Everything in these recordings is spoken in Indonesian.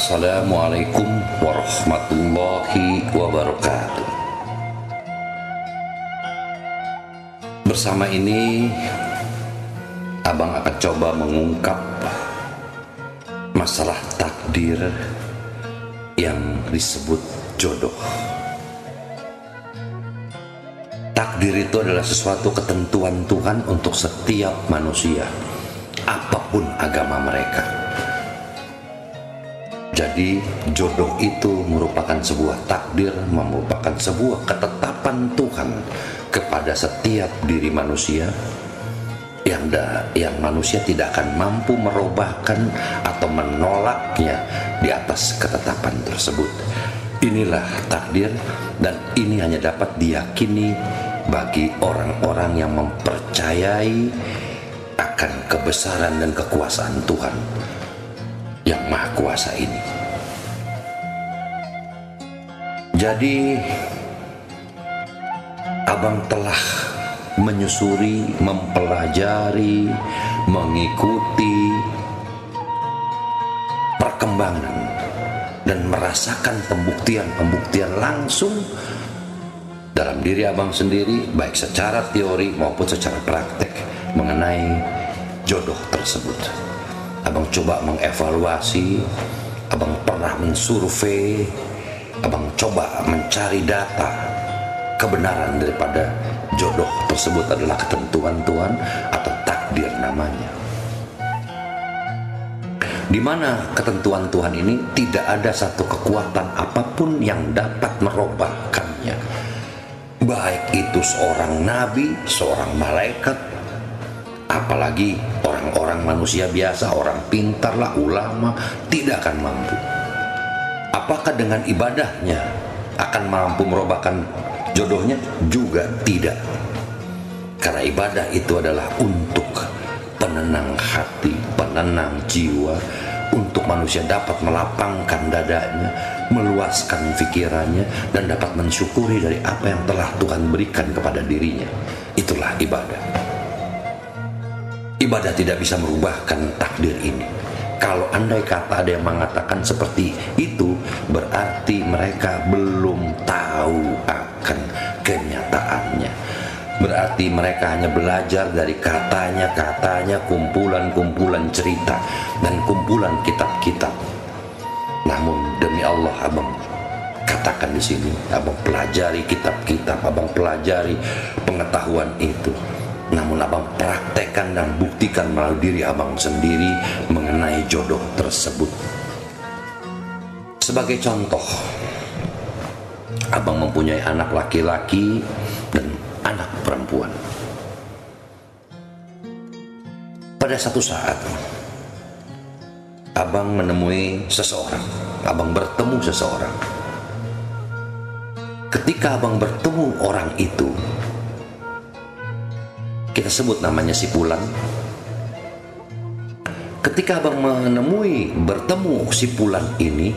Assalamualaikum warahmatullahi wabarakatuh. Bersama ini Abang akan coba mengungkap masalah takdir yang disebut jodoh. Takdir itu adalah sesuatu ketentuan Tuhan untuk setiap manusia, apapun agama mereka. Jadi jodoh itu merupakan sebuah takdir, merupakan sebuah ketetapan Tuhan kepada setiap diri manusia yang manusia tidak akan mampu merubahkan atau menolaknya di atas ketetapan tersebut. Inilah takdir, dan ini hanya dapat diyakini bagi orang-orang yang mempercayai akan kebesaran dan kekuasaan Tuhan yang Maha Kuasa ini. Jadi Abang telah menyusuri, mempelajari, mengikuti perkembangan dan merasakan pembuktian langsung dalam diri Abang sendiri, baik secara teori maupun secara praktek mengenai jodoh tersebut. Abang coba mengevaluasi, Abang pernah mensurvei, Abang coba mencari data kebenaran daripada jodoh tersebut adalah ketentuan Tuhan atau takdir namanya. Di mana ketentuan Tuhan ini tidak ada satu kekuatan apapun yang dapat merubahkannya. Baik itu seorang nabi, seorang malaikat, apalagi orang-orang manusia biasa, orang pintar lah, ulama, tidak akan mampu. Apakah dengan ibadahnya akan mampu merubahkan jodohnya? Juga tidak. Karena ibadah itu adalah untuk penenang hati, penenang jiwa, untuk manusia dapat melapangkan dadanya, meluaskan pikirannya, dan dapat mensyukuri dari apa yang telah Tuhan berikan kepada dirinya. Itulah ibadah. Ibadah tidak bisa merubahkan takdir ini. Kalau andai kata ada yang mengatakan seperti itu, berarti mereka belum tahu akan kenyataannya. Berarti mereka hanya belajar dari katanya, kumpulan-kumpulan cerita dan kumpulan kitab-kitab. Namun demi Allah, Abang katakan di sini, Abang pelajari kitab-kitab, Abang pelajari pengetahuan itu. Namun Abang praktekkan dan buktikan melalui diri Abang sendiri mengenai jodoh tersebut. Sebagai contoh, Abang mempunyai anak laki-laki dan anak perempuan. Pada satu saat, Abang menemui seseorang, Abang bertemu seseorang. Ketika Abang bertemu orang itu, kita sebut namanya si Pulan. Ketika Abang bertemu si Pulan ini,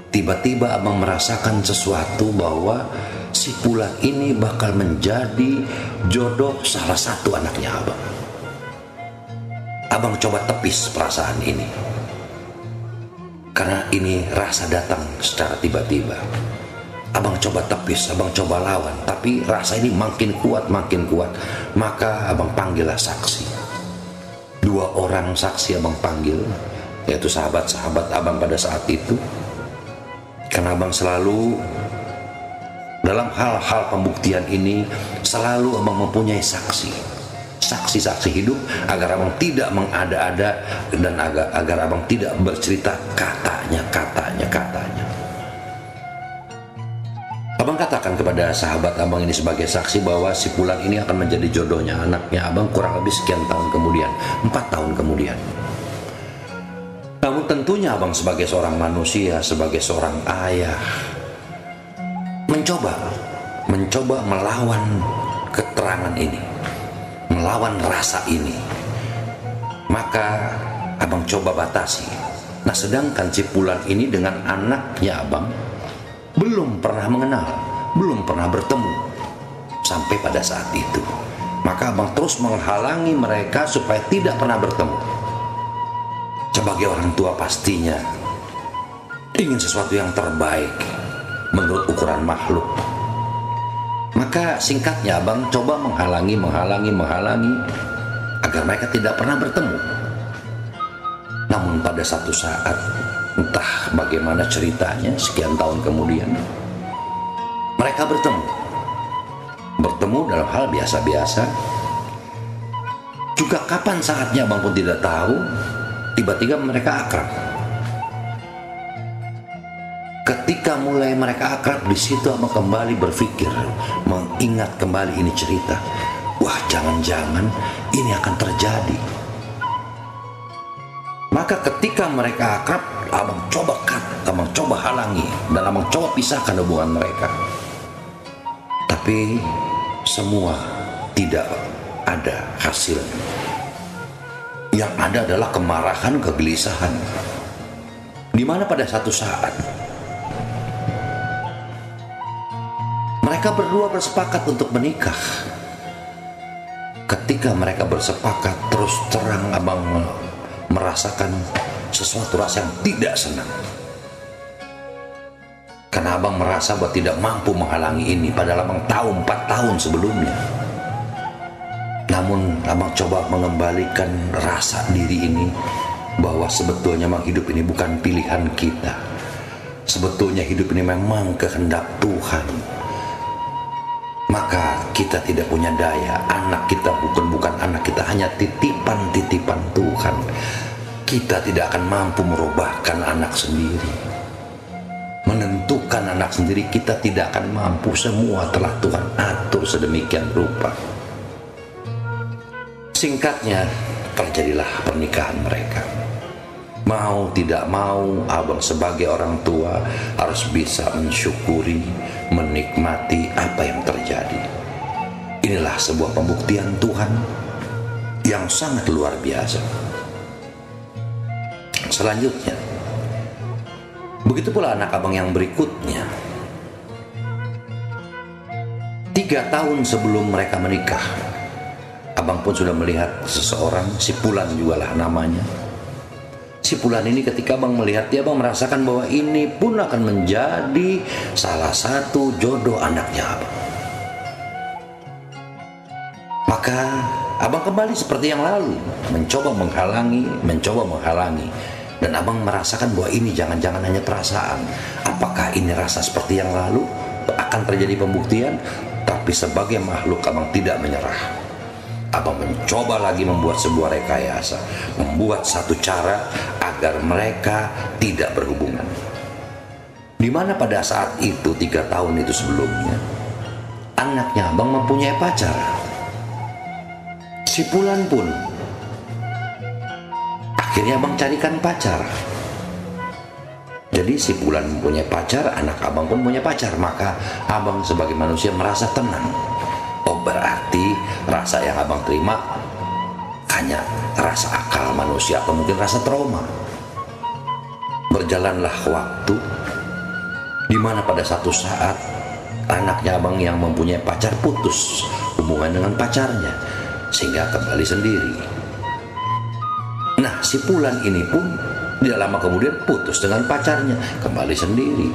tiba-tiba Abang merasakan sesuatu bahwa si Pulan ini bakal menjadi jodoh salah satu anaknya Abang. Abang coba tepis perasaan ini, karena ini rasa datang secara tiba-tiba. Abang coba tepis, Abang coba lawan, tapi rasa ini makin kuat. Maka Abang panggillah saksi. 2 orang saksi Abang panggil, yaitu sahabat-sahabat Abang pada saat itu. Karena Abang selalu dalam hal-hal pembuktian ini, selalu Abang mempunyai saksi-saksi hidup, agar Abang tidak mengada-ada dan agar Abang tidak bercerita katanya. Abang katakan kepada sahabat Abang ini sebagai saksi bahwa si Pulan ini akan menjadi jodohnya anaknya Abang kurang lebih sekian tahun kemudian, 4 tahun kemudian. Namun tentunya Abang sebagai seorang manusia, sebagai seorang ayah, mencoba melawan keterangan ini, melawan rasa ini. Maka Abang coba batasi. Nah, sedangkan si Pulan ini dengan anaknya Abang belum pernah mengenal, belum pernah bertemu sampai pada saat itu. Maka Abang terus menghalangi mereka supaya tidak pernah bertemu. Sebagai orang tua pastinya ingin sesuatu yang terbaik menurut ukuran makhluk. Maka singkatnya abang coba menghalangi agar mereka tidak pernah bertemu. Namun pada satu saat, entah bagaimana ceritanya, sekian tahun kemudian mereka bertemu dalam hal biasa-biasa. Juga kapan saatnya abang pun tidak tahu, tiba-tiba mereka akrab. Ketika mulai mereka akrab, di situ abang kembali berpikir, mengingat kembali ini cerita. Wah, jangan-jangan ini akan terjadi. Maka ketika mereka akrab, abang coba abang coba halangi, dan abang coba pisahkan hubungan mereka. Tapi semua tidak ada hasil. Yang ada adalah kemarahan, kegelisahan. Di mana pada satu saat mereka berdua bersepakat untuk menikah. Ketika mereka bersepakat, terus terang abang merasakan sesuatu rasa yang tidak senang. Karena abang merasa bahwa tidak mampu menghalangi ini, padahal abang tahu 4 tahun sebelumnya. Namun abang coba mengembalikan rasa diri ini, bahwa sebetulnya memang hidup ini bukan pilihan kita. Sebetulnya hidup ini memang kehendak Tuhan. Maka kita tidak punya daya. Anak kita bukan anak kita, hanya titipan-titipan Tuhan. Kita tidak akan mampu merubahkan anak sendiri, menentukan anak sendiri. Kita tidak akan mampu. Semua telah Tuhan atur sedemikian rupa. Singkatnya, terjadilah pernikahan mereka. Mau tidak mau, abang sebagai orang tua harus bisa mensyukuri, menikmati apa yang terjadi. Inilah sebuah pembuktian Tuhan yang sangat luar biasa. Selanjutnya, begitu pula anak abang yang berikutnya. 3 tahun sebelum mereka menikah, abang pun sudah melihat seseorang, si Pulan jugalah namanya. Si Pulan ini ketika abang melihat dia, abang merasakan bahwa ini pun akan menjadi salah satu jodoh anaknya abang. Maka abang kembali seperti yang lalu, mencoba menghalangi. Dan abang merasakan bahwa ini jangan-jangan hanya perasaan. Apakah ini rasa seperti yang lalu? Akan terjadi pembuktian. Tapi sebagai makhluk abang tidak menyerah. Abang mencoba lagi membuat sebuah rekayasa, membuat satu cara agar mereka tidak berhubungan. Dimana pada saat itu, 3 tahun itu sebelumnya, anaknya abang mempunyai pacar. Si Pulan pun akhirnya abang carikan pacar. Jadi si Pulan mempunyai pacar, anak abang pun punya pacar. Maka abang sebagai manusia merasa tenang. Oh, berarti rasa yang abang terima hanya rasa akal manusia atau mungkin rasa trauma. Berjalanlah waktu, dimana pada satu saat anaknya abang yang mempunyai pacar putus hubungan dengan pacarnya, sehingga kembali sendiri. Nah, si Pulan ini pun tidak lama kemudian putus dengan pacarnya, kembali sendiri.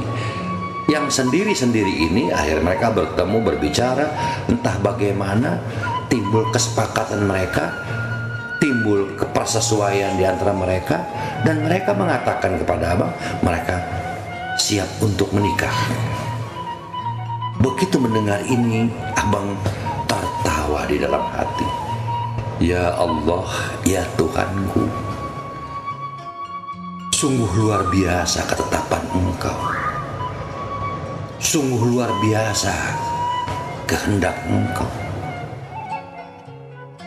Yang sendiri-sendiri ini akhirnya mereka bertemu, berbicara, entah bagaimana timbul kesepakatan mereka, timbul kepersesuaian di antara mereka, dan mereka mengatakan kepada abang mereka siap untuk menikah. Begitu mendengar ini, abang tertawa di dalam hati. Ya Allah, ya Tuhanku, sungguh luar biasa ketetapan Engkau. Sungguh luar biasa kehendak Engkau.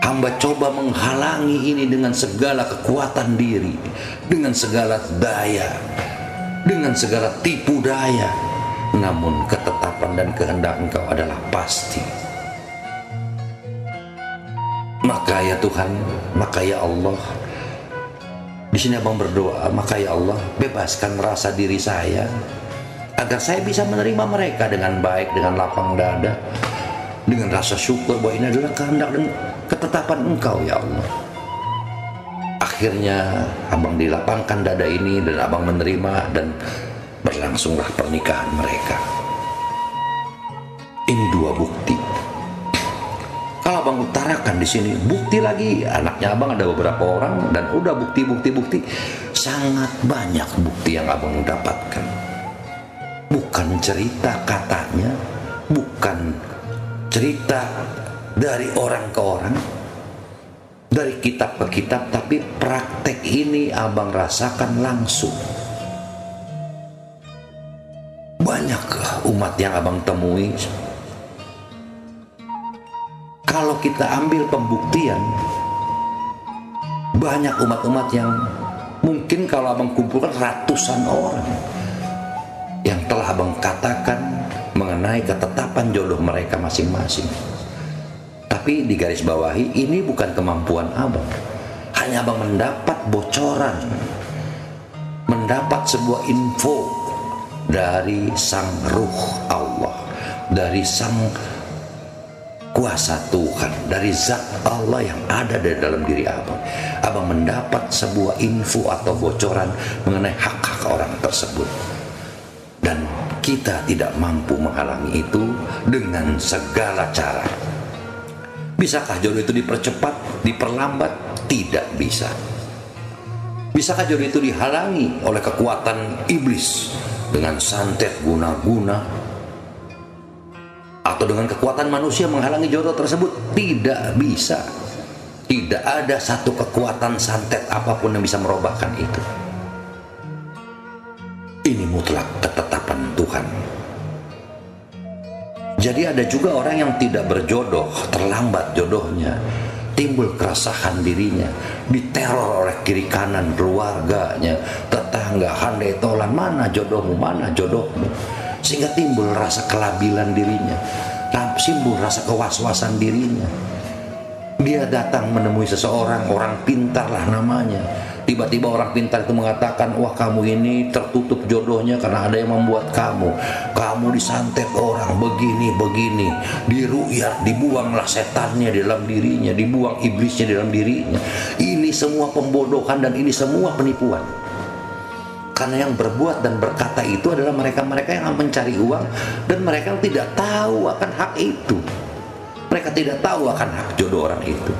Hamba coba menghalangi ini dengan segala kekuatan diri, dengan segala daya, dengan segala tipu daya. Namun ketetapan dan kehendak Engkau adalah pasti. Maka ya Tuhan, maka ya Allah, di sini abang berdoa, maka ya Allah, bebaskan rasa diri saya agar saya bisa menerima mereka dengan baik, dengan lapang dada, dengan rasa syukur bahwa ini adalah kehendak dan ketetapan Engkau ya Allah. Akhirnya abang dilapangkan dada ini dan abang menerima, dan berlangsunglah pernikahan mereka. Ini dua bukti. Kalau abang utarakan di sini, bukti lagi, anaknya abang ada beberapa orang, dan udah bukti, sangat banyak bukti yang abang dapatkan. Bukan cerita katanya, bukan cerita dari orang ke orang, dari kitab ke kitab, tapi praktek ini abang rasakan langsung. Banyak umat yang abang temui. Kalau kita ambil pembuktian, banyak umat-umat yang mungkin kalau abang kumpulkan ratusan orang yang telah abang katakan mengenai ketetapan jodoh mereka masing-masing. Tapi di garis bawahi, ini bukan kemampuan abang. Hanya abang mendapat bocoran, mendapat sebuah info dari sang ruh Allah, dari sang kuasa Tuhan, dari zat Allah yang ada di dalam diri abang. Abang mendapat sebuah info atau bocoran mengenai hak-hak orang tersebut, dan kita tidak mampu menghalangi itu dengan segala cara. Bisakah jodoh itu dipercepat, diperlambat? Tidak bisa. Bisakah jodoh itu dihalangi oleh kekuatan iblis dengan santet guna-guna, atau dengan kekuatan manusia menghalangi jodoh tersebut? Tidak bisa. Tidak ada satu kekuatan santet apapun yang bisa merubahkan itu. Ini mutlak ketetapan Tuhan. Jadi ada juga orang yang tidak berjodoh, terlambat jodohnya, timbul keresahan dirinya, diteror oleh kiri kanan keluarganya, tetangga, handai tolan, mana jodohmu, sehingga timbul rasa kelabilan dirinya, timbul rasa kewaswasan dirinya. Dia datang menemui seseorang, orang pintar lah namanya. Tiba-tiba orang pintar itu mengatakan, wah kamu ini tertutup jodohnya karena ada yang membuat kamu disantet orang begini, diruyat, dibuanglah setannya di dalam dirinya, dibuang iblisnya di dalam dirinya. Ini semua pembodohan dan ini semua penipuan. Karena yang berbuat dan berkata itu adalah mereka-mereka yang mencari uang, dan mereka tidak tahu akan hak itu. Mereka tidak tahu akan hak jodoh orang itu.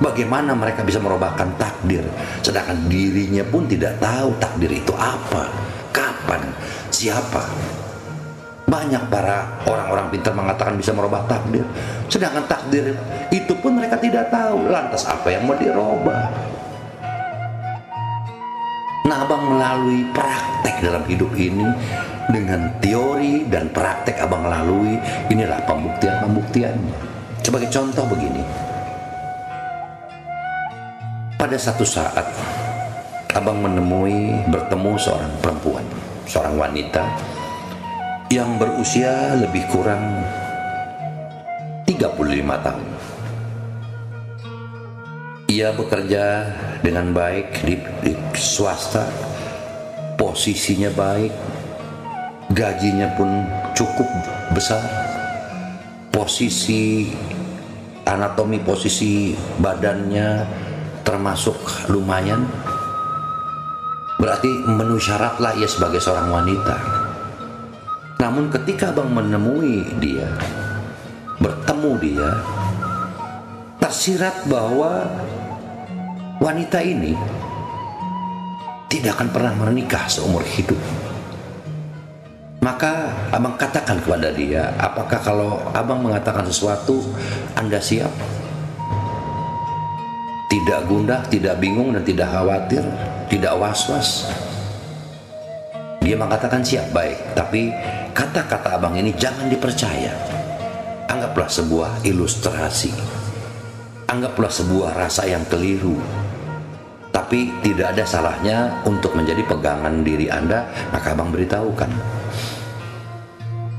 Bagaimana mereka bisa merubahkan takdir, sedangkan dirinya pun tidak tahu takdir itu apa, kapan, siapa. Banyak para orang-orang pintar mengatakan bisa merubah takdir, sedangkan takdir itu pun mereka tidak tahu. Lantas apa yang mau dirubah? Nah, abang melalui praktek dalam hidup ini, dengan teori dan praktek abang lalui, inilah pembuktian-pembuktiannya. Sebagai contoh begini, pada satu saat abang bertemu seorang perempuan, seorang wanita yang berusia lebih kurang 35 tahun. Ia bekerja dengan baik di swasta, posisinya baik, gajinya pun cukup besar, posisi anatomi, posisi badannya termasuk lumayan. Berarti memenuhi syarat lah ia sebagai seorang wanita. Namun ketika abang menemui dia, bertemu dia, tersirat bahwa wanita ini tidak akan pernah menikah seumur hidup. Maka abang katakan kepada dia, apakah kalau abang mengatakan sesuatu, Anda siap? Tidak gundah, tidak bingung, dan tidak khawatir, tidak was-was? Dia mengatakan siap, baik. Tapi kata-kata abang ini jangan dipercaya. Anggaplah sebuah ilustrasi, anggaplah sebuah rasa yang keliru. Tapi tidak ada salahnya untuk menjadi pegangan diri Anda. Maka abang beritahukan,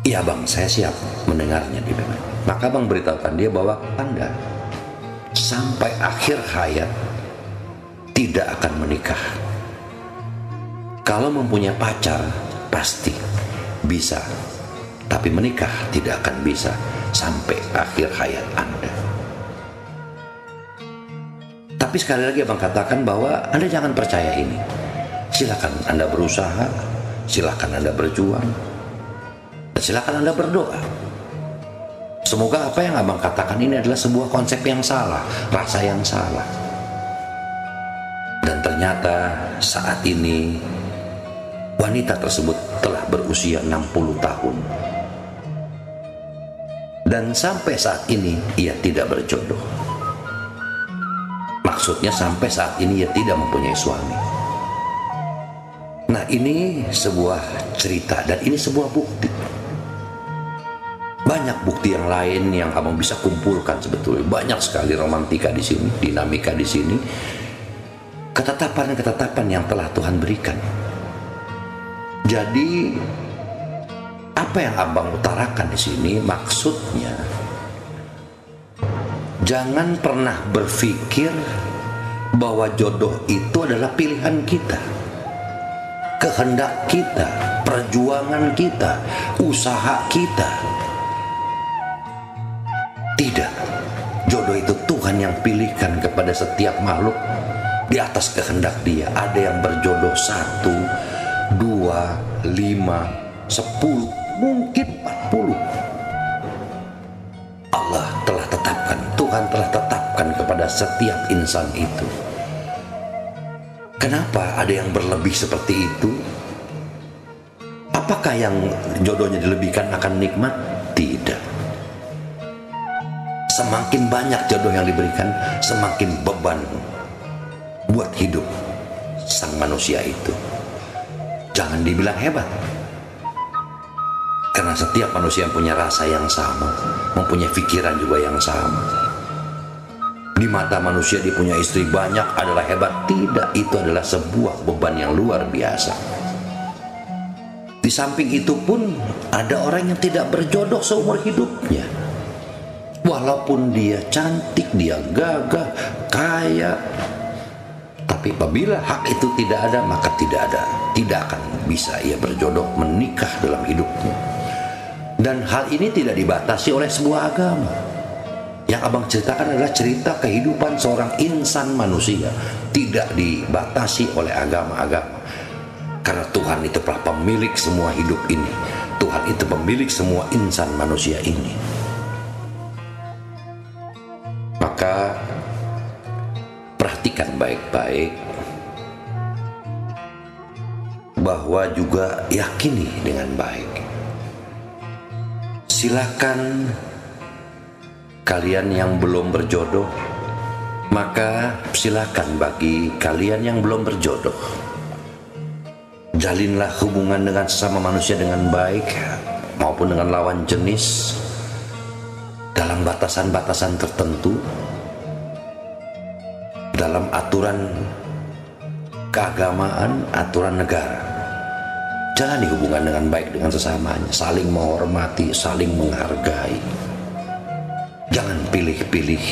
iya bang, saya siap mendengarnya. Maka abang beritahukan dia bahwa Anda sampai akhir hayat tidak akan menikah. Kalau mempunyai pacar pasti bisa, tapi menikah tidak akan bisa sampai akhir hayat Anda. Tapi sekali lagi abang katakan bahwa Anda jangan percaya ini. Silakan Anda berusaha, silakan Anda berjuang, dan silakan Anda berdoa. Semoga apa yang abang katakan ini adalah sebuah konsep yang salah, rasa yang salah. Dan ternyata saat ini wanita tersebut telah berusia 60 tahun. Dan sampai saat ini ia tidak berjodoh. Maksudnya sampai saat ini ia tidak mempunyai suami. Nah, ini sebuah cerita dan ini sebuah bukti. Banyak bukti yang lain yang abang bisa kumpulkan sebetulnya. Banyak sekali romantika di sini, dinamika di sini. Ketetapan-ketetapan yang telah Tuhan berikan. Jadi apa yang abang utarakan di sini maksudnya, jangan pernah berpikir bahwa jodoh itu adalah pilihan kita, kehendak kita, perjuangan kita, usaha kita. Tidak, jodoh itu Tuhan yang pilihkan kepada setiap makhluk di atas kehendak Dia. Ada yang berjodoh 1, 2, 5, 10, mungkin 40. Allah telah tetapkan, Tuhan telah tetapkan kepada setiap insan itu. Kenapa ada yang berlebih seperti itu? Apakah yang jodohnya dilebihkan akan nikmat? Tidak. Semakin banyak jodoh yang diberikan, semakin beban buat hidup sang manusia itu. Jangan dibilang hebat, karena setiap manusia punya rasa yang sama, mempunyai pikiran juga yang sama. Di mata manusia dia punya istri banyak adalah hebat. Tidak, itu adalah sebuah beban yang luar biasa. Di samping itu pun ada orang yang tidak berjodoh seumur hidupnya. Walaupun dia cantik, dia gagah, kaya, tapi apabila hak itu tidak ada, maka tidak akan bisa ia berjodoh, menikah dalam hidupnya. Dan hal ini tidak dibatasi oleh sebuah agama. Yang abang ceritakan adalah cerita kehidupan seorang insan manusia, tidak dibatasi oleh agama-agama. Karena Tuhan itu adalah pemilik semua hidup ini. Tuhan itu pemilik semua insan manusia ini. Maka perhatikan baik-baik, bahwa juga yakini dengan baik. Silakan kalian yang belum berjodoh, maka silakan bagi kalian yang belum berjodoh, jalinlah hubungan dengan sesama manusia dengan baik maupun dengan lawan jenis dalam batasan-batasan tertentu, dalam aturan keagamaan, aturan negara. Jalani hubungan dengan baik dengan sesamanya, saling menghormati, saling menghargai. Jangan pilih-pilih.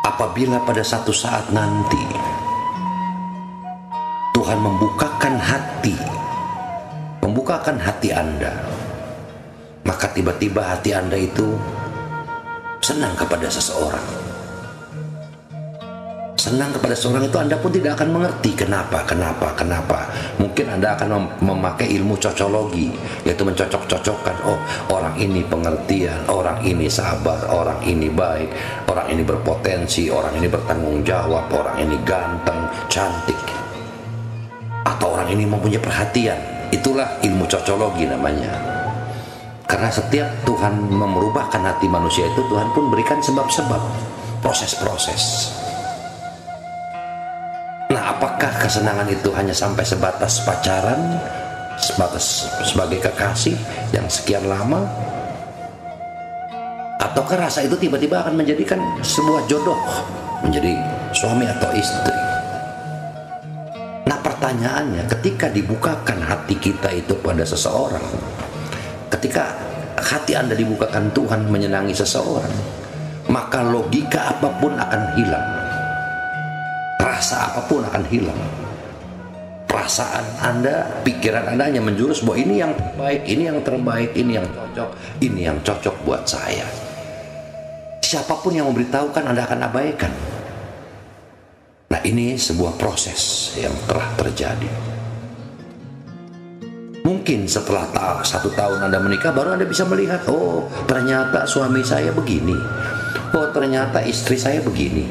Apabila pada satu saat nanti Tuhan membukakan hati Anda, maka tiba-tiba hati Anda itu senang kepada seseorang. Senang kepada seseorang itu Anda pun tidak akan mengerti kenapa. Mungkin Anda akan memakai ilmu cocologi, yaitu mencocok-cocokkan. Oh, orang ini pengertian, orang ini sabar, orang ini baik, orang ini berpotensi, orang ini bertanggung jawab, orang ini ganteng, cantik, atau orang ini mempunyai perhatian. Itulah ilmu cocologi namanya. Karena setiap Tuhan merubahkan hati manusia itu, Tuhan pun berikan sebab-sebab, proses-proses. Nah, apakah kesenangan itu hanya sampai sebatas pacaran, sebatas sebagai kekasih yang sekian lama? Ataukah rasa itu tiba-tiba akan menjadikan sebuah jodoh, menjadi suami atau istri? Nah, pertanyaannya, ketika dibukakan hati kita itu pada seseorang, ketika hati Anda dibukakan Tuhan menyenangi seseorang, maka logika apapun akan hilang, rasa apapun akan hilang. Perasaan Anda, pikiran Anda hanya menjurus bahwa ini yang terbaik, ini yang terbaik, ini yang cocok, ini yang cocok buat saya. Siapapun yang memberitahukan, Anda akan abaikan. Nah, ini sebuah proses yang telah terjadi. Mungkin setelah 1 tahun Anda menikah, baru Anda bisa melihat, oh ternyata suami saya begini, oh ternyata istri saya begini.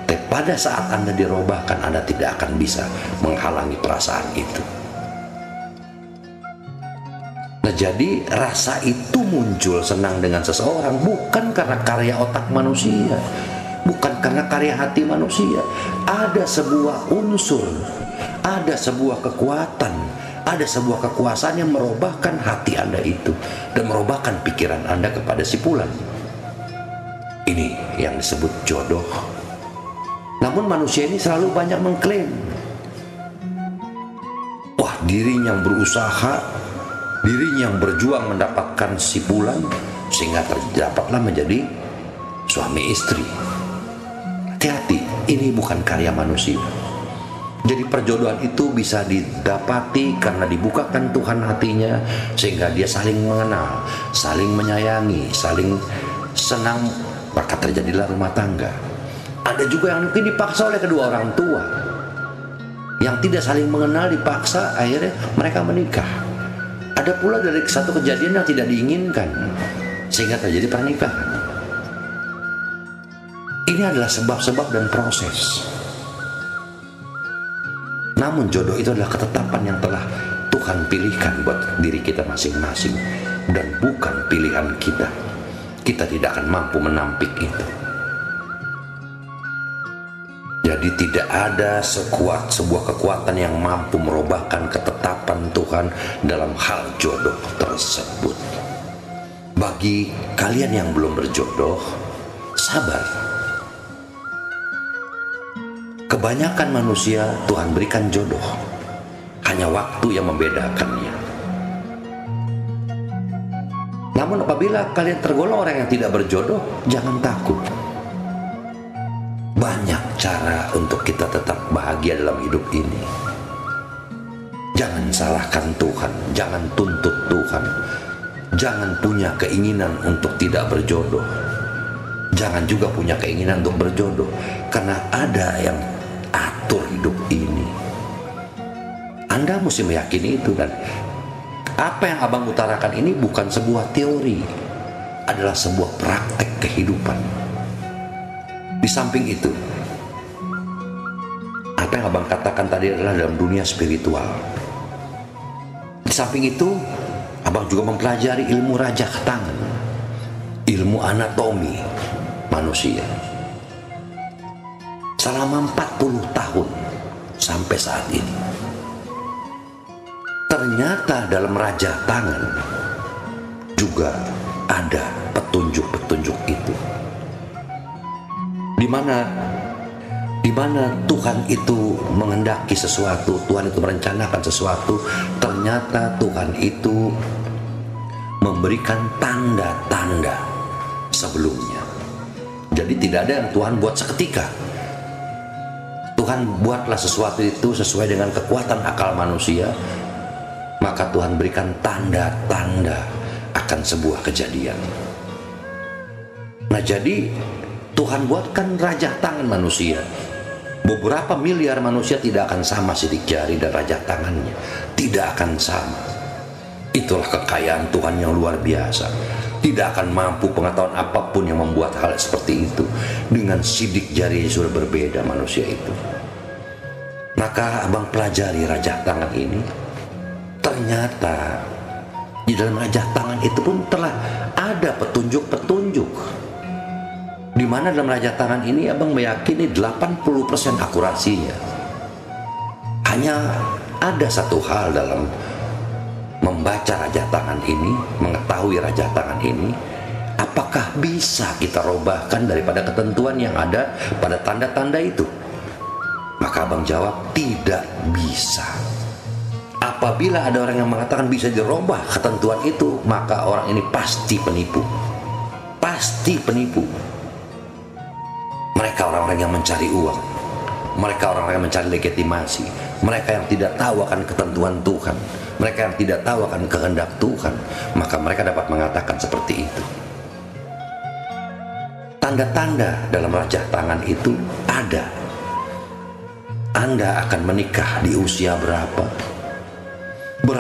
Tapi pada saat Anda dirobahkan, Anda tidak akan bisa menghalangi perasaan itu. Nah, jadi rasa itu muncul senang dengan seseorang bukan karena karya otak manusia, bukan karena karya hati manusia. Ada sebuah unsur, ada sebuah kekuatan, ada sebuah kekuasaan yang merubahkan hati Anda itu dan merubahkan pikiran Anda kepada si Fulan. Ini yang disebut jodoh. Namun manusia ini selalu banyak mengklaim, wah dirinya yang berusaha, dirinya yang berjuang mendapatkan si Fulan sehingga terdapatlah menjadi suami istri. Hati-hati, ini bukan karya manusia. Jadi perjodohan itu bisa didapati karena dibukakan Tuhan hatinya, sehingga dia saling mengenal, saling menyayangi, saling senang, maka terjadilah rumah tangga. Ada juga yang mungkin dipaksa oleh kedua orang tua, yang tidak saling mengenal, dipaksa, akhirnya mereka menikah. Ada pula dari satu kejadian yang tidak diinginkan sehingga terjadi pernikahan. Ini adalah sebab-sebab dan proses. Namun jodoh itu adalah ketetapan yang telah Tuhan pilihkan buat diri kita masing-masing dan bukan pilihan kita. Kita tidak akan mampu menampik itu. Jadi tidak ada sebuah kekuatan yang mampu merubahkan ketetapan Tuhan dalam hal jodoh tersebut. Bagi kalian yang belum berjodoh, sabar. Kebanyakan manusia Tuhan berikan jodoh, hanya waktu yang membedakannya. Namun apabila kalian tergolong orang yang tidak berjodoh, jangan takut. Banyak cara untuk kita tetap bahagia dalam hidup ini. Jangan salahkan Tuhan, jangan tuntut Tuhan. Jangan punya keinginan untuk tidak berjodoh. Jangan juga punya keinginan untuk berjodoh, karena ada yang atur hidup ini. Anda mesti meyakini itu, dan apa yang abang utarakan ini bukan sebuah teori, adalah sebuah praktek kehidupan. Di samping itu, apa yang abang katakan tadi adalah dalam dunia spiritual. Di samping itu, abang juga mempelajari ilmu rajah tangan, ilmu anatomi manusia. Selama 40 tahun sampai saat ini, ternyata dalam rajah tangan juga ada petunjuk-petunjuk itu. Di mana Tuhan itu menghendaki sesuatu, Tuhan itu merencanakan sesuatu, ternyata Tuhan itu memberikan tanda-tanda sebelumnya. Jadi tidak ada yang Tuhan buat seketika. Tuhan buatlah sesuatu itu sesuai dengan kekuatan akal manusia, maka Tuhan berikan tanda-tanda akan sebuah kejadian. Nah, jadi Tuhan buatkan rajah tangan manusia. Beberapa miliar manusia tidak akan sama sidik jari dan rajah tangannya. Tidak akan sama. Itulah kekayaan Tuhan yang luar biasa. Tidak akan mampu pengetahuan apapun yang membuat hal seperti itu. Dengan sidik jari sudah berbeda manusia itu. Maka abang pelajari rajah tangan ini. Ternyata di dalam rajah tangan itu pun telah ada petunjuk-petunjuk. Di mana dalam rajah tangan ini abang meyakini 80% akurasinya. Hanya ada satu hal dalam membaca rajah tangan ini, mengetahui rajah tangan ini, apakah bisa kita robahkan daripada ketentuan yang ada pada tanda-tanda itu? Maka abang jawab, tidak bisa. Apabila ada orang yang mengatakan bisa dirubah ketentuan itu, maka orang ini pasti penipu. Pasti penipu. Mereka orang-orang yang mencari uang. Mereka orang-orang yang mencari legitimasi. Mereka yang tidak tahu akan ketentuan Tuhan. Mereka yang tidak tahu akan kehendak Tuhan. Maka mereka dapat mengatakan seperti itu. Tanda-tanda dalam rajah tangan itu ada. Anda akan menikah di usia berapa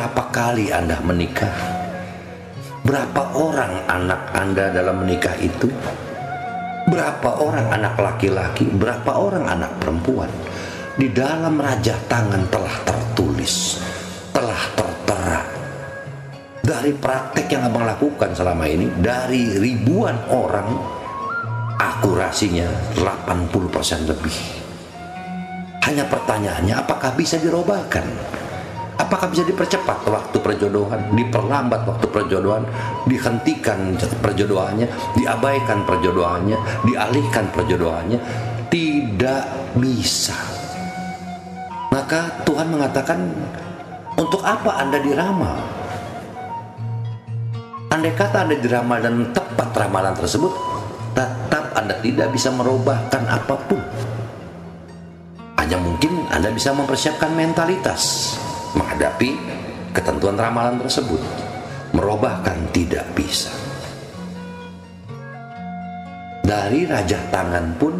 Berapa kali Anda menikah? Berapa orang anak Anda dalam menikah itu? Berapa orang anak laki-laki? Berapa orang anak perempuan? Di dalam rajah tangan telah tertulis, telah tertera. Dari praktek yang abang lakukan selama ini, dari ribuan orang, akurasinya 80% lebih. Hanya pertanyaannya, apakah bisa dirobahkan? Apakah bisa dipercepat waktu perjodohan, diperlambat waktu perjodohan, dihentikan perjodohannya, diabaikan perjodohannya, dialihkan perjodohannya? Tidak bisa. Maka Tuhan mengatakan, untuk apa Anda diramal? Andai kata Anda diramal dan tepat ramalan tersebut, tetap Anda tidak bisa merubahkan apapun. Hanya mungkin Anda bisa mempersiapkan mentalitas menghadapi ketentuan ramalan tersebut. Merubahkan tidak bisa. Dari rajah tangan pun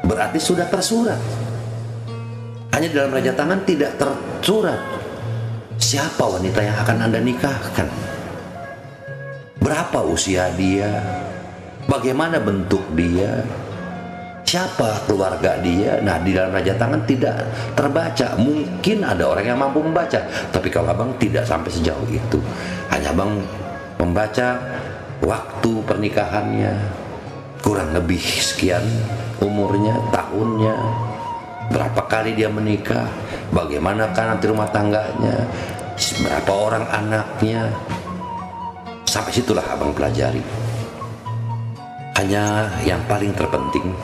berarti sudah tersurat. Hanya dalam rajah tangan tidak tersurat siapa wanita yang akan Anda nikahkan, berapa usia dia, bagaimana bentuk dia, siapa keluarga dia. Nah, di dalam rajah tangan tidak terbaca. Mungkin ada orang yang mampu membaca, tapi kalau abang tidak sampai sejauh itu. Hanya abang membaca waktu pernikahannya, kurang lebih sekian umurnya, tahunnya, berapa kali dia menikah, bagaimana kan nanti rumah tangganya, berapa orang anaknya. Sampai situlah abang pelajari. Hanya yang paling terpenting,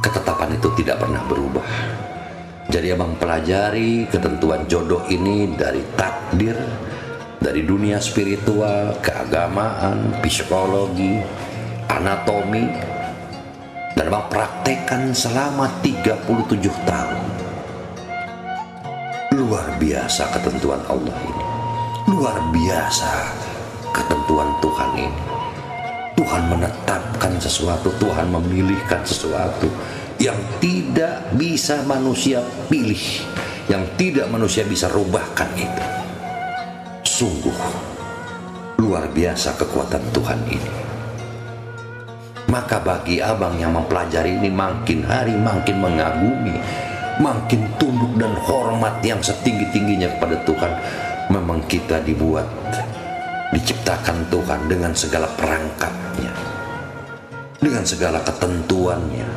ketetapan itu tidak pernah berubah. Jadi abang pelajari ketentuan jodoh ini dari takdir, dari dunia spiritual, keagamaan, psikologi, anatomi, dan abang praktekkan selama 37 tahun. Luar biasa ketentuan Allah ini. Luar biasa ketentuan Tuhan ini. Tuhan menetapkan sesuatu, Tuhan memilihkan sesuatu yang tidak bisa manusia pilih, yang tidak manusia bisa rubahkan itu. Sungguh luar biasa kekuatan Tuhan ini. Maka bagi abang yang mempelajari ini, makin hari makin mengagumi, makin tunduk dan hormat yang setinggi-tingginya kepada Tuhan. Memang kita diciptakan Tuhan dengan segala perangkatnya, dengan segala ketentuannya.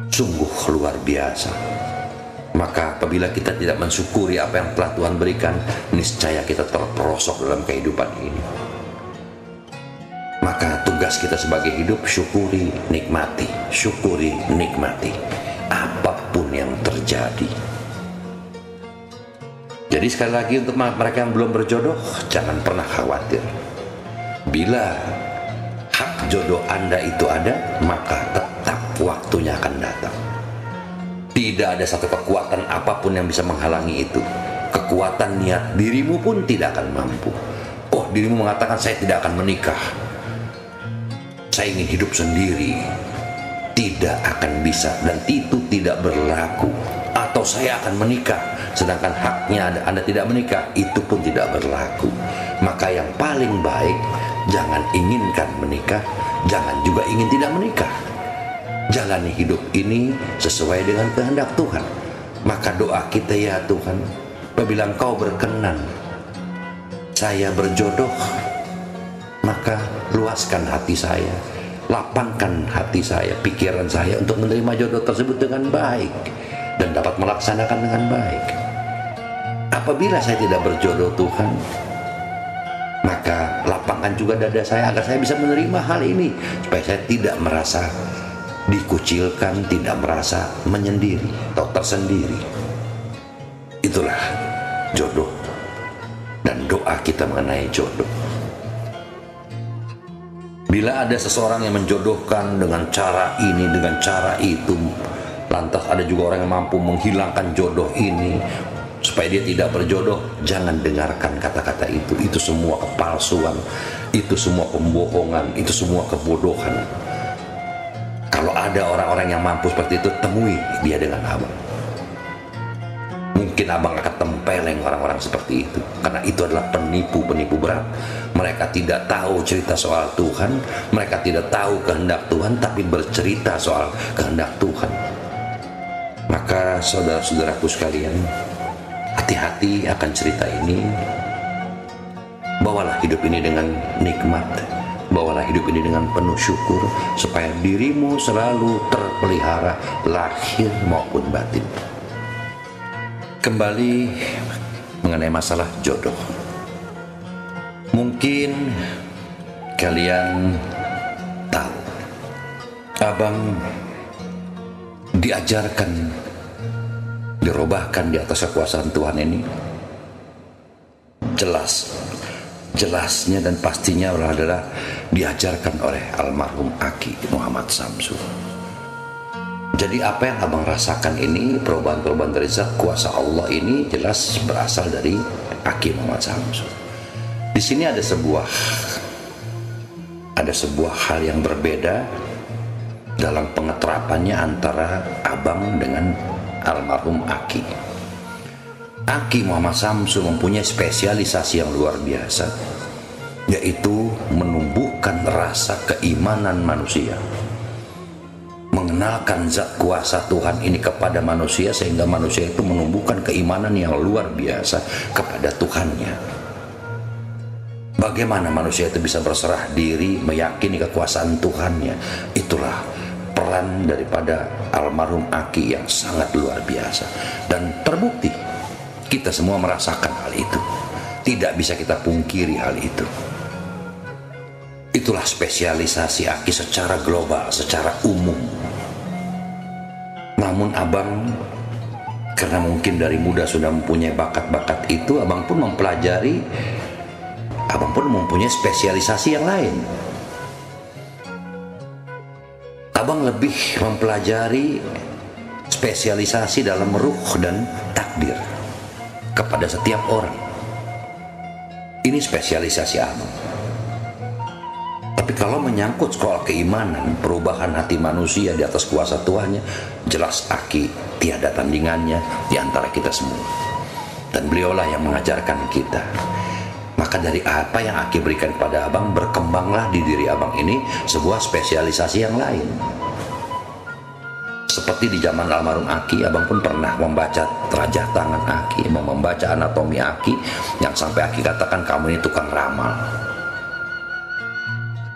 Sungguh luar biasa. Maka apabila kita tidak mensyukuri apa yang telah Tuhan berikan, niscaya kita terperosok dalam kehidupan ini. Maka tugas kita sebagai hidup, syukuri, nikmati, syukuri, nikmati apapun yang terjadi. Jadi sekali lagi untuk mereka yang belum berjodoh, jangan pernah khawatir. Bila hak jodoh Anda itu ada, maka tetap waktunya akan datang. Tidak ada satu kekuatan apapun yang bisa menghalangi itu. Kekuatan niat dirimu pun tidak akan mampu. Oh, dirimu mengatakan saya tidak akan menikah, saya ingin hidup sendiri. Tidak akan bisa, dan itu tidak berlaku. Atau saya akan menikah, sedangkan haknya Anda tidak menikah, itu pun tidak berlaku. Maka yang paling baik, jangan inginkan menikah, jangan juga ingin tidak menikah. Jalani hidup ini sesuai dengan kehendak Tuhan. Maka doa kita, ya Tuhan, apabila Engkau berkenan saya berjodoh, maka luaskan hati saya, lapangkan hati saya, pikiran saya untuk menerima jodoh tersebut dengan baik dan dapat melaksanakan dengan baik. Apabila saya tidak berjodoh Tuhan, maka lapangkan juga dada saya agar saya bisa menerima hal ini, supaya saya tidak merasa dikucilkan, tidak merasa menyendiri atau tersendiri. Itulah jodoh dan doa kita mengenai jodoh. Bila ada seseorang yang menjodohkan dengan cara ini, dengan cara itu, lantas ada juga orang yang mampu menghilangkan jodoh ini supaya dia tidak berjodoh, jangan dengarkan kata-kata itu. Itu semua kepalsuan, itu semua pembohongan, itu semua kebodohan. Kalau ada orang-orang yang mampu seperti itu, temui dia dengan abang. Mungkin abang akan tempeleng orang-orang seperti itu, karena itu adalah penipu-penipu berat. Mereka tidak tahu cerita soal Tuhan, mereka tidak tahu kehendak Tuhan, tapi bercerita soal kehendak Tuhan. Maka saudara-saudaraku sekalian, hati-hati akan cerita ini. Bawalah hidup ini dengan nikmat, bawalah hidup ini dengan penuh syukur, supaya dirimu selalu terpelihara lahir maupun batin. Kembali mengenai masalah jodoh. Mungkin kalian tahu, abang diajarkan, dirobahkan di atas kekuasaan Tuhan ini. Jelasnya dan pastinya adalah diajarkan oleh almarhum Aki Muhammad Samsu. Jadi apa yang abang rasakan ini, perubahan-perubahan dari zat kuasa Allah ini jelas berasal dari Aki Muhammad Samsu. Di sini ada sebuah hal yang berbeda dalam pengeterapannya antara abang dengan almarhum Aki. Aki Muhammad Samsu mempunyai spesialisasi yang luar biasa, yaitu menumbuhkan rasa keimanan manusia, mengenalkan zat kuasa Tuhan ini kepada manusia, sehingga manusia itu menumbuhkan keimanan yang luar biasa kepada Tuhannya. Bagaimana manusia itu bisa berserah diri, meyakini kekuasaan Tuhannya? Itulah peran daripada almarhum Aki yang sangat luar biasa, dan terbukti kita semua merasakan hal itu. Tidak bisa kita pungkiri hal itu. Itulah spesialisasi Aki secara global, secara umum. Namun abang, karena mungkin dari muda sudah mempunyai bakat-bakat itu, abang pun mempelajari, abang pun mempunyai spesialisasi yang lain. Abang lebih mempelajari spesialisasi dalam ruh dan takdir kepada setiap orang. Ini spesialisasi abang. Tapi kalau menyangkut soal keimanan, perubahan hati manusia di atas kuasa Tuhannya, jelas Aki tiada tandingannya di antara kita semua. Dan beliaulah yang mengajarkan kita. Maka dari apa yang Aki berikan kepada abang, berkembanglah di diri abang ini sebuah spesialisasi yang lain. Seperti di zaman almarhum Aki, abang pun pernah membaca rajah tangan Aki, membaca anatomi Aki, yang sampai Aki katakan, kamu ini tukang ramal.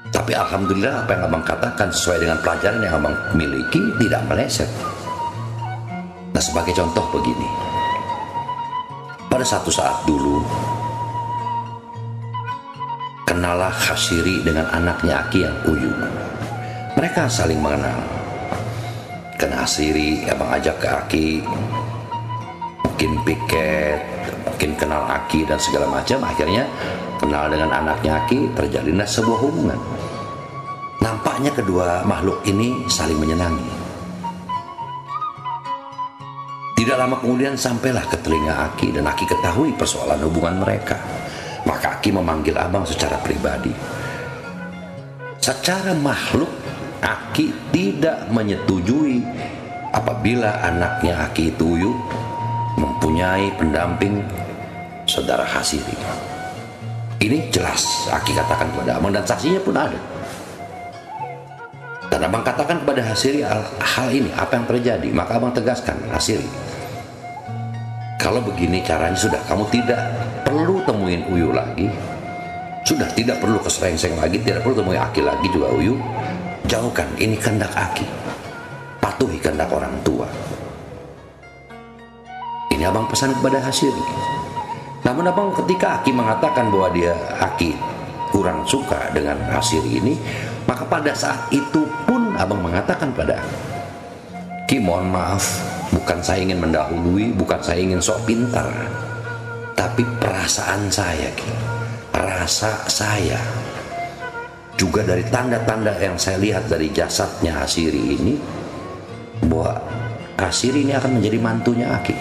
Tapi alhamdulillah apa yang abang katakan sesuai dengan pelajaran yang abang miliki, tidak meleset. Nah, sebagai contoh begini, pada satu saat dulu, kenalah Hasiri dengan anaknya Aki yang Uyu. Mereka saling mengenal. Karena Hasiri abang ajak ke Aki, mungkin piket, mungkin kenal Aki dan segala macam. Akhirnya kenal dengan anaknya Aki, terjalinlah sebuah hubungan. Nampaknya kedua makhluk ini saling menyenangi. Tidak lama kemudian sampailah ke telinga Aki, dan Aki ketahui persoalan hubungan mereka. Maka Aki memanggil abang secara pribadi. Secara makhluk, Aki tidak menyetujui apabila anaknya Aki itu Uyu mempunyai pendamping saudara Hasiri. Ini jelas Aki katakan kepada abang, dan saksinya pun ada. Dan abang katakan kepada Hasiri hal ini, apa yang terjadi. Maka abang tegaskan, Hasiri, kalau begini caranya, sudah, kamu tidak perlu temuin Uyu lagi. Sudah, tidak perlu keserengseng lagi, tidak perlu temui Aki lagi juga Uyu. Jauhkan, ini kehendak Aki. Patuhi kehendak orang tua. Ini abang pesan kepada Hasiri. Namun abang ketika Aki mengatakan bahwa Aki kurang suka dengan Hasiri ini, maka pada saat itu pun abang mengatakan pada Ki, mohon maaf, bukan saya ingin mendahului, bukan saya ingin sok pintar, tapi perasaan saya, Ki, rasa saya, juga dari tanda-tanda yang saya lihat dari jasadnya Hasiri ini, bahwa Hasiri ini akan menjadi mantunya Aki.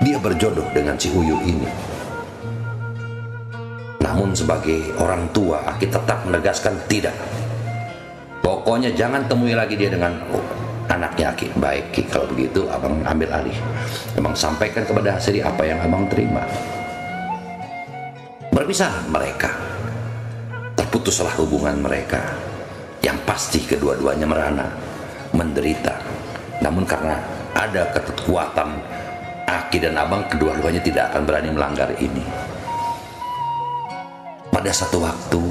Dia berjodoh dengan si Uyu ini. Namun sebagai orang tua, Aki tetap menegaskan tidak. Pokoknya jangan temui lagi dia dengan anaknya Aki. Baik Ki, kalau begitu abang ambil alih. Abang sampaikan kepada Hasri apa yang abang terima. Berpisah mereka, terputuslah hubungan mereka. Yang pasti kedua-duanya merana, menderita. Namun karena ada kekuatan Aki dan abang, kedua-duanya tidak akan berani melanggar ini. Pada satu waktu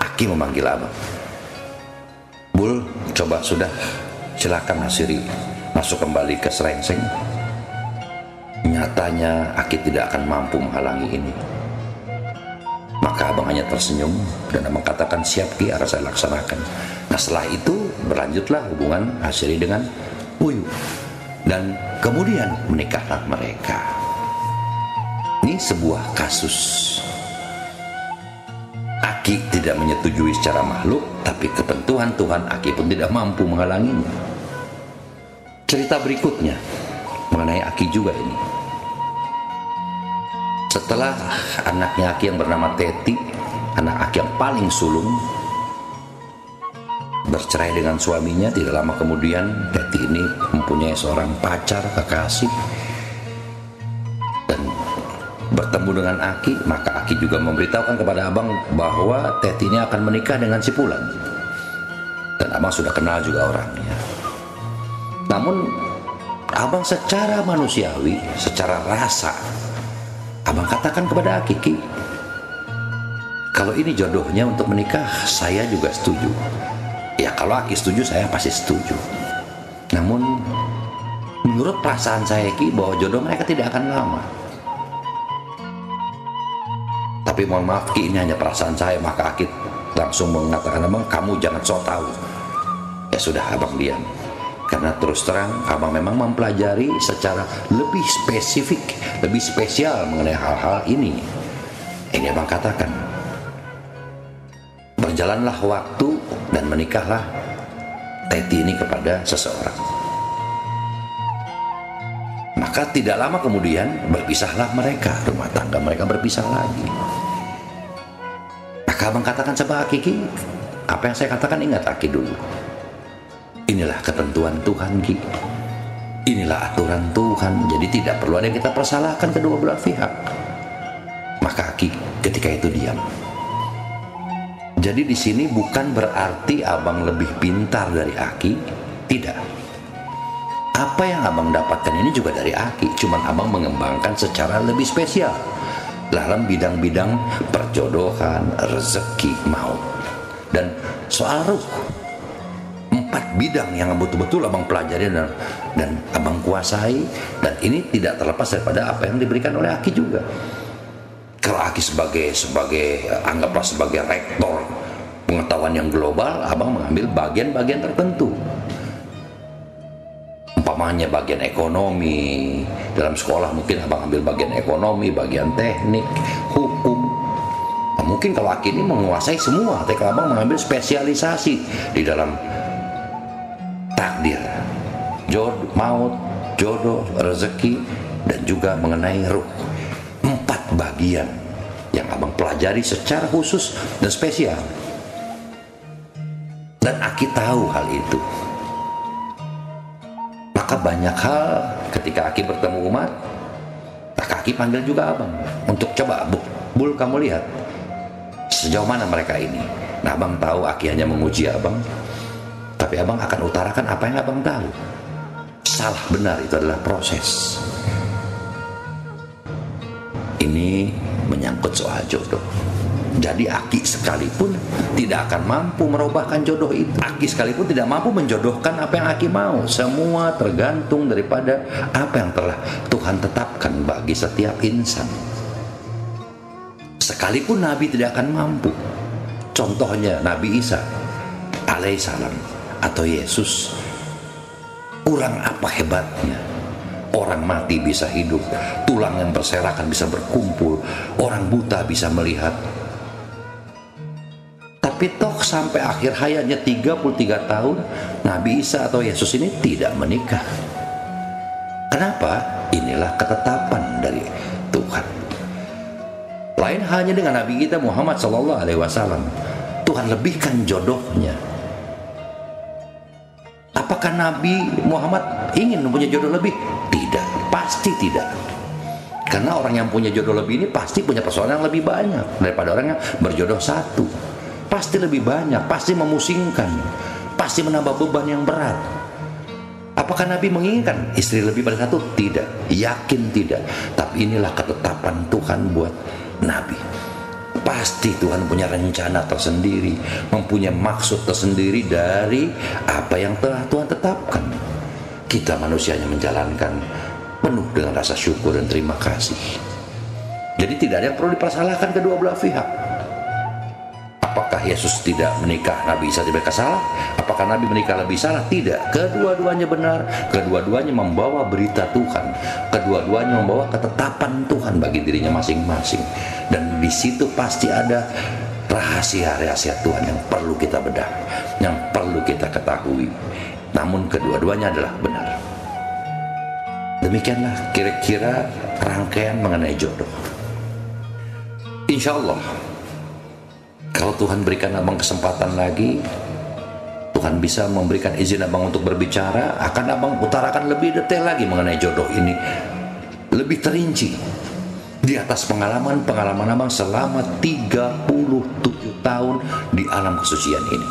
Aki memanggil abang. Bul, coba sudah, silakan Hasri masuk kembali ke Serengseng. Nyatanya Aki tidak akan mampu menghalangi ini. Maka abang hanya tersenyum dan abang katakan, siap Ki, akan saya laksanakan. Nah setelah itu berlanjutlah hubungan Hasri dengan Uyu, dan kemudian menikahlah mereka. Ini sebuah kasus. Aki tidak menyetujui secara makhluk, tapi ketentuan Tuhan Aki pun tidak mampu menghalanginya. Cerita berikutnya mengenai Aki juga ini. Setelah anaknya Aki yang bernama Teti, anak Aki yang paling sulung, bercerai dengan suaminya, tidak lama kemudian Teti ini mempunyai seorang pacar, kekasih, dan bertemu dengan Aki. Maka Aki juga memberitahukan kepada abang bahwa Teti ini akan menikah dengan si Pulan, dan abang sudah kenal juga orangnya. Namun abang secara manusiawi, secara rasa, abang katakan kepada Aki, Ki, kalau ini jodohnya untuk menikah, saya juga setuju. Ya kalau Aki setuju, saya pasti setuju. Namun menurut perasaan saya, Ki, bahwa jodoh mereka tidak akan lama. Tapi mohon maaf Ki, ini hanya perasaan saya. Maka Aki langsung mengatakan, abang, kamu jangan sok tahu. Ya sudah, abang diam. Karena terus terang abang memang mempelajari secara lebih spesifik, lebih spesial mengenai hal-hal ini. Ini abang katakan. Berjalanlah waktu dan menikahlah Teti ini kepada seseorang. Maka tidak lama kemudian berpisahlah mereka, rumah tangga mereka berpisah lagi. Maka abang katakan sama Aki, Ki, apa yang saya katakan ingat Aki dulu. Inilah ketentuan Tuhan, Ki. Inilah aturan Tuhan. Jadi tidak perlu ada yang kita persalahkan kedua belah pihak. Maka Aki ketika itu diam. Jadi di sini bukan berarti abang lebih pintar dari Aki, tidak. Apa yang abang dapatkan ini juga dari Aki, cuman abang mengembangkan secara lebih spesial dalam bidang-bidang perjodohan, rezeki, maut, dan soal ruh. 4 bidang yang betul-betul abang pelajari dan abang kuasai, dan ini tidak terlepas daripada apa yang diberikan oleh Aki juga. Kalau Aki sebagai anggaplah sebagai rektor pengetahuan yang global, abang mengambil bagian-bagian tertentu. Umpamanya bagian ekonomi, dalam sekolah mungkin abang ambil bagian ekonomi, bagian teknik, hukum. Nah, mungkin kalau Aki ini menguasai semua, tapi kalau abang mengambil spesialisasi di dalam takdir, maut, jodoh, rezeki, dan juga mengenai ruh. 4 bagian yang abang pelajari secara khusus dan spesial. Dan Aki tahu hal itu. Maka banyak hal ketika Aki bertemu umat, maka Aki panggil juga abang untuk coba, Bul, kamu lihat sejauh mana mereka ini. Nah abang tahu Aki hanya menguji abang, tapi abang akan utarakan apa yang abang tahu. Salah benar itu adalah proses. Ini menyangkut soal jodoh. Jadi Aki sekalipun tidak akan mampu merubahkan jodoh itu. Aki sekalipun tidak mampu menjodohkan apa yang Aki mau. Semua tergantung daripada apa yang telah Tuhan tetapkan bagi setiap insan. Sekalipun Nabi tidak akan mampu. Contohnya Nabi Isa alaihissalam atau Yesus. Kurang apa hebatnya? Orang mati bisa hidup, tulang yang berserakan bisa berkumpul, orang buta bisa melihat. Tapi toh sampai akhir hayatnya 33 tahun, Nabi Isa atau Yesus ini tidak menikah. Kenapa? Inilah ketetapan dari Tuhan. Lain halnya dengan Nabi kita Muhammad SAW. Tuhan lebihkan jodohnya. Apakah Apakah Nabi Muhammad ingin mempunyai jodoh lebih? Tidak, pasti tidak. Karena orang yang punya jodoh lebih ini pasti punya persoalan yang lebih banyak daripada orang yang berjodoh satu. Pasti lebih banyak, pasti memusingkan, pasti menambah beban yang berat. Apakah Nabi menginginkan istri lebih pada satu? Tidak, yakin tidak. Tapi inilah ketetapan Tuhan buat Nabi. Pasti Tuhan punya rencana tersendiri, mempunyai maksud tersendiri dari apa yang telah Tuhan tetapkan. Kita manusianya menjalankan penuh dengan rasa syukur dan terima kasih. Jadi tidak ada yang perlu dipersalahkan kedua belah pihak. Apakah Yesus tidak menikah, Nabi Isa tidak salah? Apakah Nabi menikah lebih salah? Tidak. Kedua-duanya benar. Kedua-duanya membawa berita Tuhan. Kedua-duanya membawa ketetapan Tuhan bagi dirinya masing-masing. Dan di situ pasti ada rahasia-rahasia Tuhan yang perlu kita bedah, yang perlu kita ketahui. Namun kedua-duanya adalah benar. Demikianlah kira-kira rangkaian mengenai jodoh. Insya Allah, kalau Tuhan berikan abang kesempatan lagi, Tuhan bisa memberikan izin abang untuk berbicara, akan abang utarakan lebih detail lagi mengenai jodoh ini, lebih terinci di atas pengalaman abang selama 37 tahun di alam kesucian ini.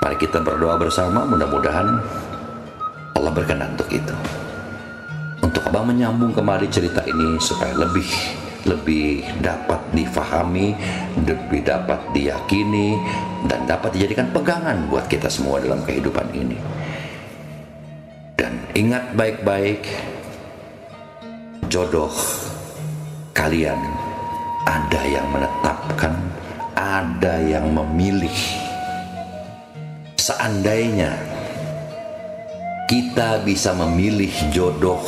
Mari kita berdoa bersama, mudah-mudahan Allah berkenan untuk itu, untuk abang menyambung kembali cerita ini supaya lebih dapat difahami, lebih dapat diyakini, dan dapat dijadikan pegangan buat kita semua dalam kehidupan ini. Dan ingat baik-baik, jodoh kalian ada yang menetapkan, ada yang memilih. Seandainya kita bisa memilih jodoh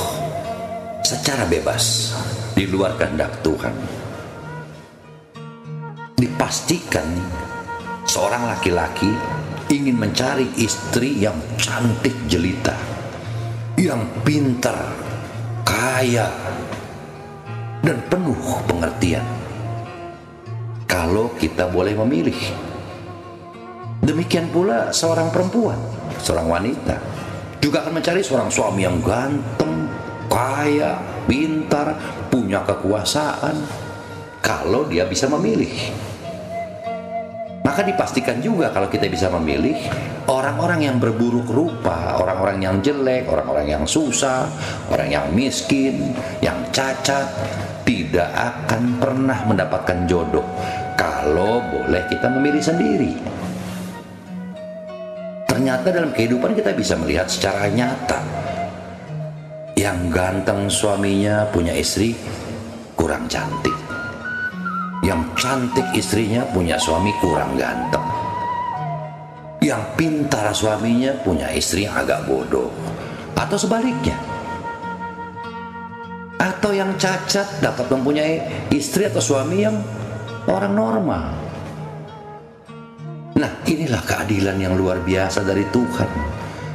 secara bebas di luar kehendak Tuhan, dipastikan seorang laki-laki ingin mencari istri yang cantik jelita, yang pintar, kaya, dan penuh pengertian. Kalau kita boleh memilih. Demikian pula seorang perempuan, seorang wanita juga akan mencari seorang suami yang ganteng, kaya, pintar, punya kekuasaan. Kalau dia bisa memilih, maka dipastikan juga kalau kita bisa memilih, orang-orang yang berburuk rupa, orang-orang yang jelek, orang-orang yang susah, orang yang miskin, yang cacat, tidak akan pernah mendapatkan jodoh kalau boleh kita memilih sendiri. Ternyata dalam kehidupan kita bisa melihat secara nyata, yang ganteng suaminya punya istri kurang cantik, yang cantik istrinya punya suami kurang ganteng, yang pintar suaminya punya istri yang agak bodoh, atau sebaliknya, atau yang cacat dapat mempunyai istri atau suami yang orang normal. Nah, inilah keadilan yang luar biasa dari Tuhan.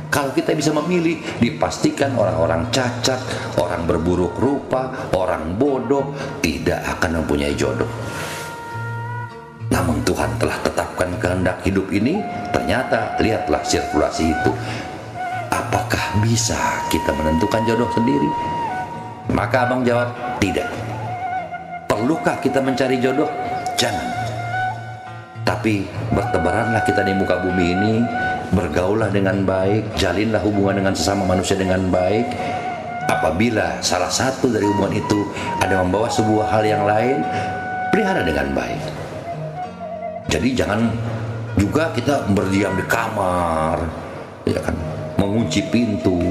Kalau kita bisa memilih, dipastikan orang-orang cacat, orang berburuk rupa, orang bodoh tidak akan mempunyai jodoh. Namun Tuhan telah tetapkan kehendak hidup ini. Ternyata lihatlah sirkulasi itu. Apakah bisa kita menentukan jodoh sendiri? Maka abang jawab, tidak. Perlukah kita mencari jodoh? Jangan. Tapi bertebaranlah kita di muka bumi ini, bergaullah dengan baik, jalinlah hubungan dengan sesama manusia dengan baik. Apabila salah satu dari hubungan itu ada membawa sebuah hal yang lain, pelihara dengan baik. Jadi jangan juga kita berdiam di kamar, ya kan, mengunci pintu,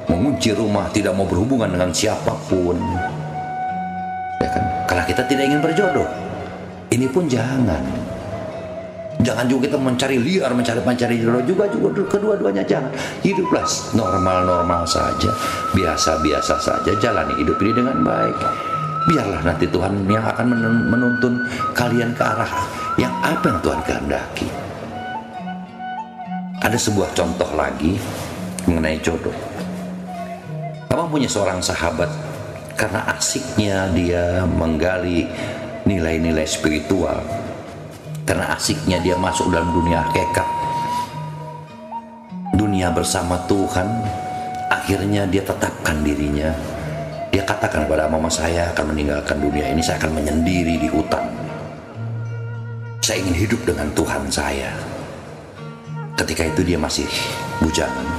mengunci rumah, tidak mau berhubungan dengan siapapun, ya kan, karena kita tidak ingin berjodoh. Ini pun jangan juga kita mencari liar, mencari jodoh juga kedua-duanya jangan. Hiduplah normal saja, biasa saja, jalani hidup ini dengan baik. Biarlah nanti Tuhan yang akan menuntun kalian ke arah yang apa yang Tuhan kehendaki. Ada sebuah contoh lagi mengenai jodoh. Abang punya seorang sahabat, karena asiknya dia menggali nilai-nilai spiritual, karena asiknya dia masuk dalam dunia hakikat, dunia dunia bersama Tuhan, akhirnya dia tetapkan dirinya. Dia katakan kepada mama, saya akan meninggalkan dunia ini, saya akan menyendiri di hutan. Saya ingin hidup dengan Tuhan saya. Ketika itu dia masih bujangan.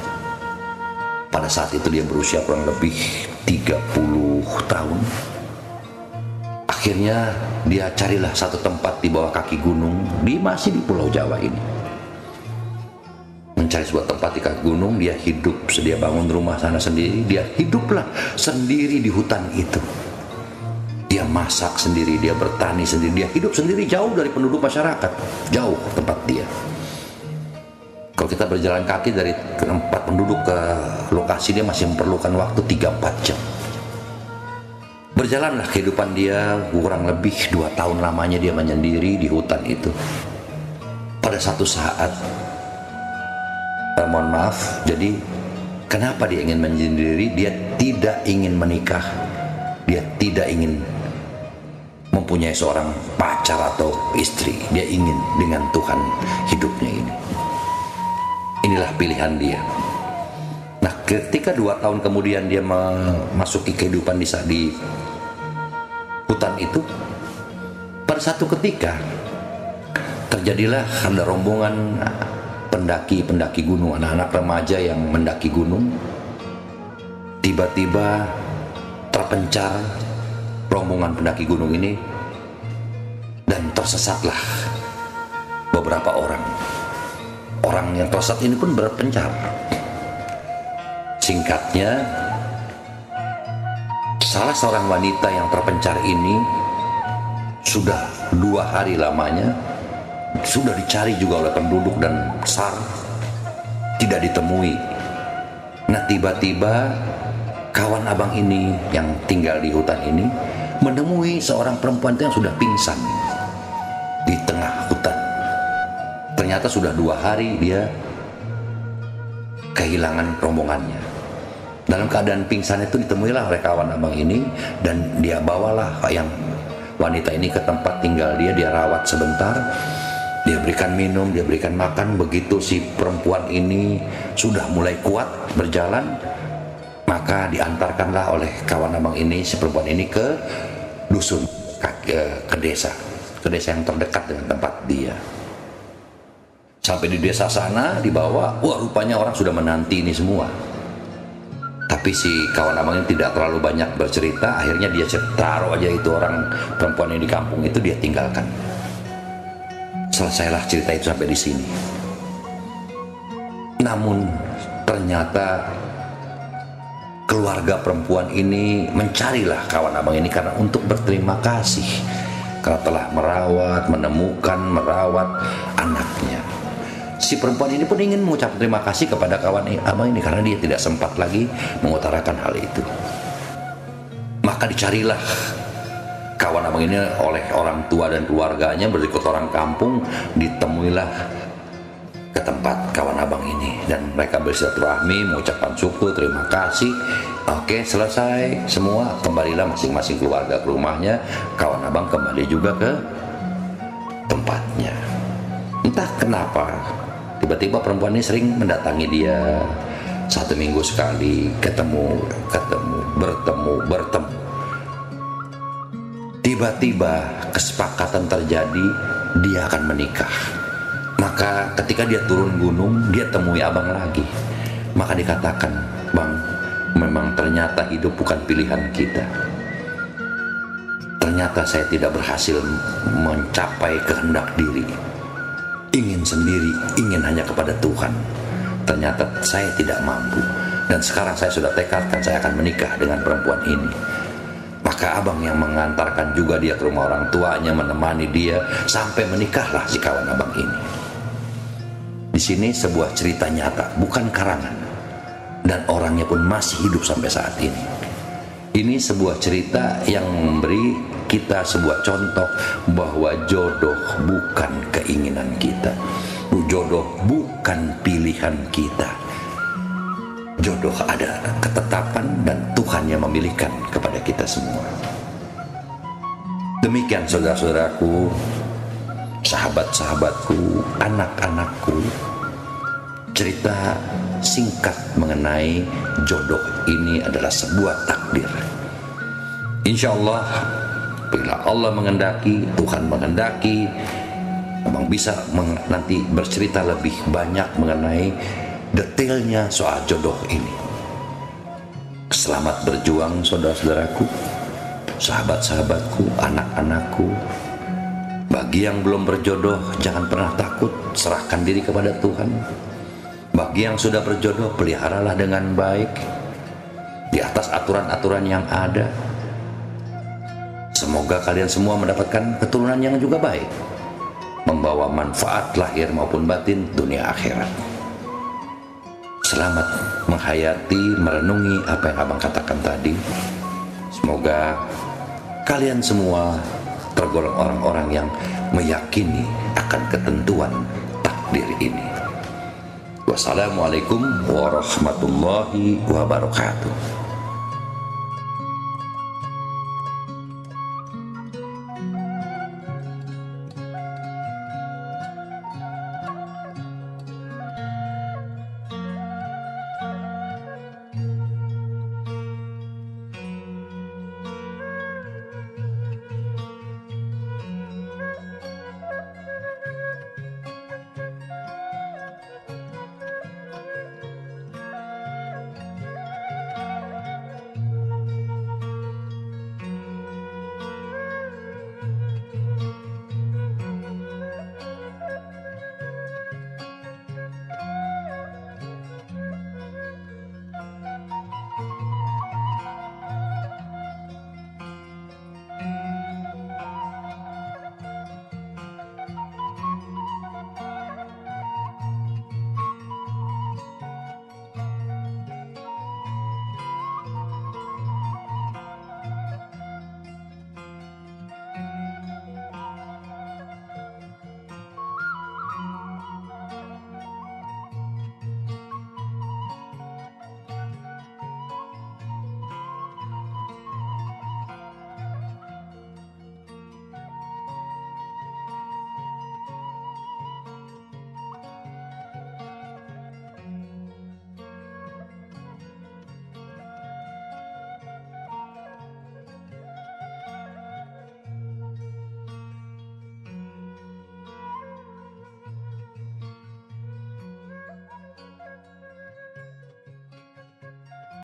Pada saat itu dia berusia kurang lebih 30 tahun. Akhirnya dia carilah satu tempat di bawah kaki gunung, masih di Pulau Jawa ini. Mencari sebuah tempat di kaki gunung, dia hidup, dia bangun rumah sana sendiri, dia hiduplah sendiri di hutan itu. Dia masak sendiri, dia bertani sendiri, dia hidup sendiri jauh dari penduduk masyarakat, jauh tempat dia. Kalau kita berjalan kaki dari tempat penduduk ke lokasi dia masih memerlukan waktu 3-4 jam. Berjalanlah kehidupan dia, kurang lebih 2 tahun lamanya dia menyendiri di hutan itu. Pada satu saat, mohon maaf, jadi kenapa dia ingin menyendiri? Dia tidak ingin menikah, dia tidak ingin mempunyai seorang pacar atau istri. Dia ingin dengan Tuhan hidupnya ini. Inilah pilihan dia. Nah, ketika 2 tahun kemudian dia memasuki kehidupan di hutan itu, pada satu ketika terjadilah ada rombongan pendaki gunung, anak-anak remaja yang mendaki gunung. Tiba-tiba terpencar rombongan pendaki gunung ini dan tersesatlah beberapa orang. Orang yang tersesat ini pun berpencar. Singkatnya, salah seorang wanita yang terpencar ini sudah 2 hari lamanya, sudah dicari juga oleh penduduk dan SAR, tidak ditemui. Nah, tiba-tiba kawan abang ini yang tinggal di hutan ini menemui seorang perempuan yang sudah pingsan di tengah hutan. Ternyata sudah 2 hari dia kehilangan rombongannya. Dalam keadaan pingsan itu ditemuilah oleh kawan abang ini, dan dia bawalah yang wanita ini ke tempat tinggal dia rawat sebentar, dia berikan minum, dia berikan makan. Begitu si perempuan ini sudah mulai kuat berjalan, maka diantarkanlah oleh kawan abang ini, si perempuan ini ke dusun, ke desa yang terdekat dengan tempat dia. Sampai di desa sana dibawa, wah rupanya orang sudah menanti ini semua. Tapi si kawan abang ini tidak terlalu banyak bercerita. Akhirnya dia taruh aja itu orang perempuan yang di kampung itu, dia tinggalkan. Selesailah cerita itu sampai di sini. Namun ternyata keluarga perempuan ini mencarilah kawan abang ini karena untuk berterima kasih karena telah merawat anaknya. Si perempuan ini pun ingin mengucap terima kasih kepada kawan abang ini karena dia tidak sempat lagi mengutarakan hal itu. Maka dicarilah kawan abang ini oleh orang tua dan keluarganya, berikut orang kampung, ditemuilah ke tempat kawan abang ini dan mereka bersilaturahmi, mengucapkan syukur, terima kasih. Oke, selesai semua, kembalilah masing-masing keluarga ke rumahnya. Kawan abang kembali juga ke tempatnya. Entah kenapa tiba-tiba perempuan ini sering mendatangi dia, 1 minggu sekali, bertemu. Tiba-tiba kesepakatan terjadi, dia akan menikah. Maka ketika dia turun gunung, dia temui abang lagi. Maka dikatakan, "Bang, memang ternyata hidup bukan pilihan kita. Ternyata saya tidak berhasil mencapai kehendak diri. Ingin sendiri, ingin hanya kepada Tuhan. Ternyata saya tidak mampu. Dan sekarang saya sudah tekadkan saya akan menikah dengan perempuan ini." Maka abang yang mengantarkan juga dia ke rumah orang tuanya, menemani dia sampai menikahlah si kawan abang ini. Di sini sebuah cerita nyata, bukan karangan, dan orangnya pun masih hidup sampai saat ini. Ini sebuah cerita yang memberi kita sebuah contoh bahwa jodoh bukan keinginan kita, jodoh bukan pilihan kita. Jodoh ada ketetapan dan Tuhan yang memilihkan kepada kita semua. Demikian saudara-saudaraku, sahabat-sahabatku, anak-anakku, cerita singkat mengenai jodoh ini adalah sebuah takdir. Insya Allah, bila Allah mengendaki, Tuhan mengendaki, Abang bisa nanti bercerita lebih banyak mengenai detailnya soal jodoh ini. Selamat berjuang saudara-saudaraku, sahabat-sahabatku, anak-anakku. Bagi yang belum berjodoh, jangan pernah takut, serahkan diri kepada Tuhan. Bagi yang sudah berjodoh, peliharalah dengan baik di atas aturan-aturan yang ada. Semoga kalian semua mendapatkan keturunan yang juga baik, membawa manfaat lahir maupun batin, dunia akhirat. Selamat menghayati, merenungi apa yang Abang katakan tadi. Semoga kalian semua tergolong orang-orang yang meyakini akan ketentuan takdir ini. Wassalamualaikum warahmatullahi wabarakatuh.